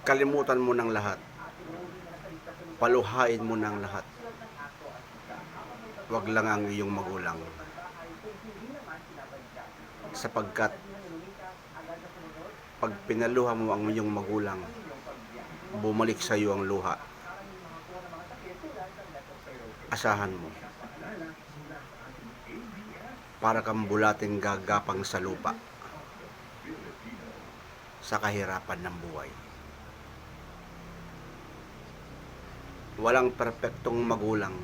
Kalimutan mo ng lahat. Paluhain mo ng lahat. Wag lang ang iyong magulang. Sapagkat pag pinaluha mo ang iyong magulang, bumalik sa iyo ang luha. Asahan mo. Para kang bulating gagapang sa lupa sa kahirapan ng buhay. Walang perpektong magulang.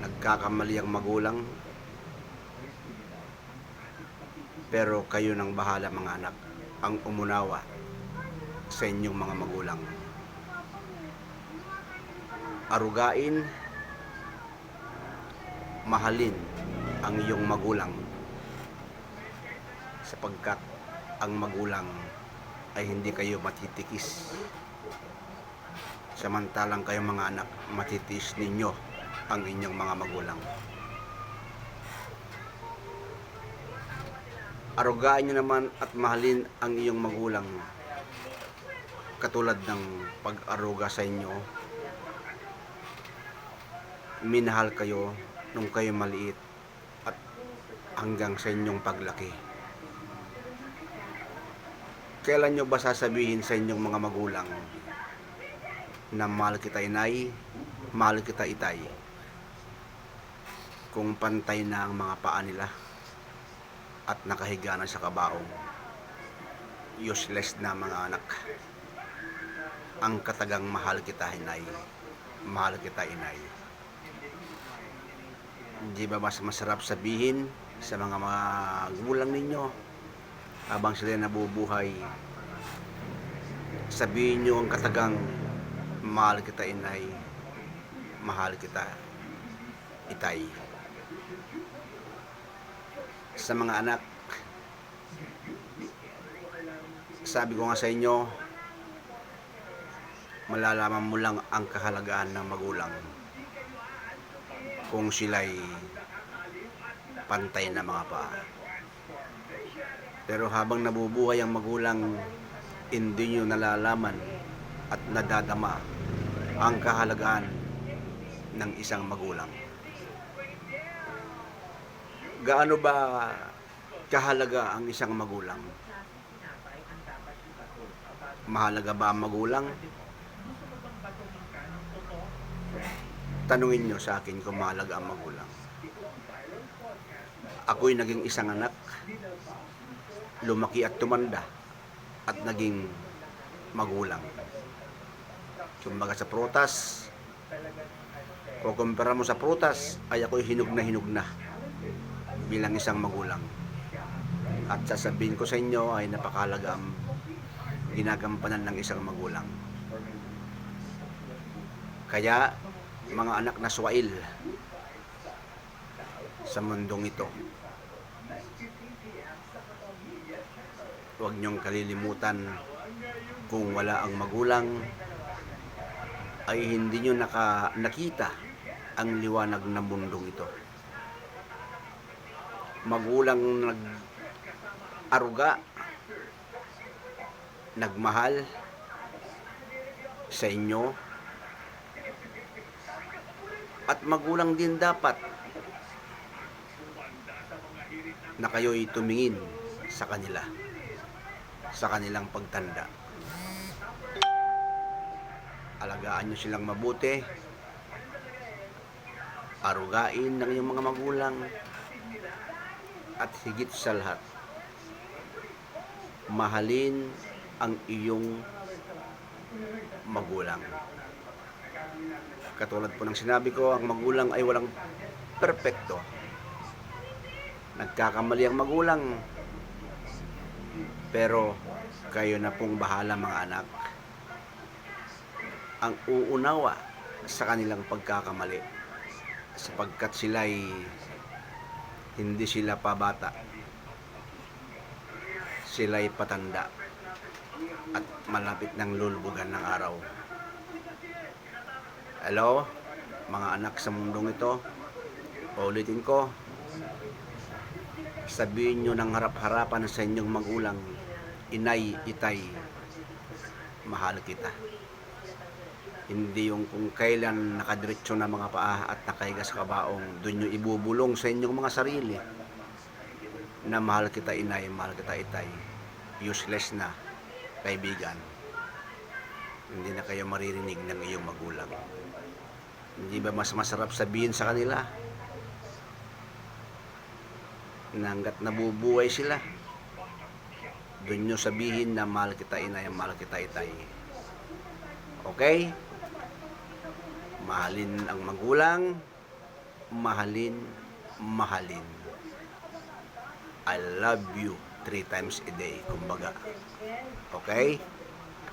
Nagkakamali ang magulang. Pero kayo nang bahala mga anak ang umunawa sa inyong mga magulang. Arugain, mahalin ang iyong magulang sapagkat ang magulang ay hindi kayo matitikis. Samantalang kayong mga anak, matitiis ninyo ang inyong mga magulang. Arugain nyo naman at mahalin ang iyong magulang katulad ng pag-aruga sa inyo. Minahal kayo nung kayo maliit at hanggang sa inyong paglaki. Kailan nyo ba sasabihin sa inyong mga magulang na mahal kita inay, mahal kita itay, kung pantay na ang mga paa nila at nakahiga na sa kabaong? Useless na mga anak. Ang katagang mahal kita inay, mahal kita inay. Hindi ba mas masarap sabihin sa mga magulang ninyo habang sila nabubuhay, sabihin nyo ang katagang mahal kita inay, mahal kita itay. Sa mga anak, sabi ko nga sa inyo, malalaman mo lang ang kahalagaan ng magulang kung sila'y pantay na mga paa. Pero habang nabubuhay ang magulang, hindi nyo nalalaman at nadadama ang kahalagaan ng isang magulang. Gaano ba kahalaga ang isang magulang? Mahalaga ba ang magulang? Tanungin nyo sa akin kung mahalaga ang magulang. Ako'y naging isang anak, lumaki at tumanda at naging magulang. Kumbaga sa prutas, kung kumpara mo sa prutas, ay ako'y hinog na bilang isang magulang. At sasabihin ko sa inyo ay napakahalaga ang ginagampanan ng isang magulang. Kaya mga anak na swail sa mundong ito, huwag niyong kalilimutan, kung wala ang magulang ay hindi niyo nakita ang liwanag ng mundong ito. Magulang nag-aruga, nagmahal sa inyo, at magulang din dapat na kayo'y tumingin sa kanila sa kanilang pagtanda. Alagaan nyo silang mabuti, arugain ng inyong mga magulang, at higit sa lahat, mahalin ang iyong magulang. Katulad po ng sinabi ko, ang magulang ay walang perpekto. Nagkakamali ang magulang, pero kayo na pong bahala mga anak ang uunawa sa kanilang pagkakamali, sapagkat hindi sila pabata, sila'y patanda at malapit ng lulubugan ng araw. Hello, mga anak sa mundong ito, ulitin ko, sabihin nyo ng harap-harapan sa inyong magulang, inay, itay, mahal kita. Hindi yung kung kailan nakadiretso na mga paa at nakahiga sa kabaong, doon nyo ibubulong sa inyong mga sarili na mahal kita inay, mahal kita itay. Useless na, kaibigan. Hindi na kayo maririnig ng iyong magulang. Hindi ba mas masarap sabihin sa kanila na hanggat nabubuhay sila, doon nyo sabihin na mahal kita inay, mahal kita itay. Okay? Mahalin ang magulang, mahalin. I love you 3 times a day, kumbaga. Okay?